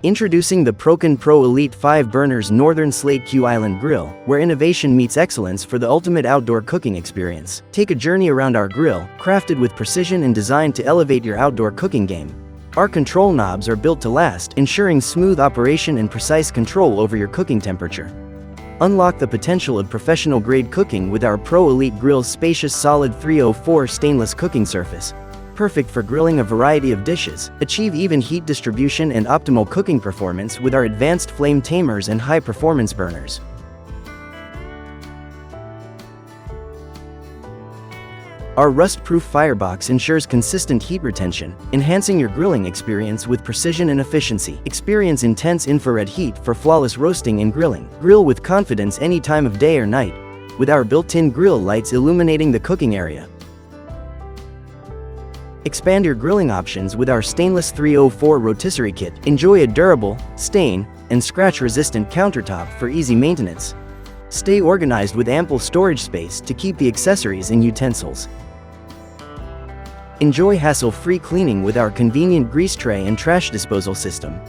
Introducing the Prokan Pro Elite 5 Burners Northern Slate Q Island Grill, where innovation meets excellence for the ultimate outdoor cooking experience. Take a journey around our grill, crafted with precision and designed to elevate your outdoor cooking game. Our control knobs are built to last, ensuring smooth operation and precise control over your cooking temperature. Unlock the potential of professional-grade cooking with our Pro Elite Grill's spacious solid 304 stainless cooking surface. Perfect for grilling a variety of dishes. Achieve even heat distribution and optimal cooking performance with our advanced flame tamers and high-performance burners. Our rust-proof firebox ensures consistent heat retention, enhancing your grilling experience with precision and efficiency. Experience intense infrared heat for flawless roasting and grilling. Grill with confidence any time of day or night, with our built-in grill lights illuminating the cooking area. Expand your grilling options with our stainless 304 rotisserie kit. Enjoy a durable, stain, and scratch-resistant countertop for easy maintenance. Stay organized with ample storage space to keep the accessories and utensils. Enjoy hassle-free cleaning with our convenient grease tray and trash disposal system.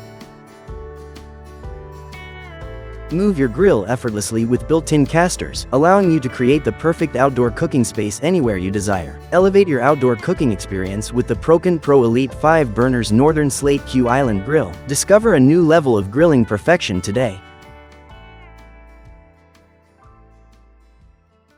Move your grill effortlessly with built-in casters, allowing you to create the perfect outdoor cooking space anywhere you desire. Elevate your outdoor cooking experience with the Prokan Pro Elite 5 Burners Northern Slate Q Island Grill. Discover a new level of grilling perfection today.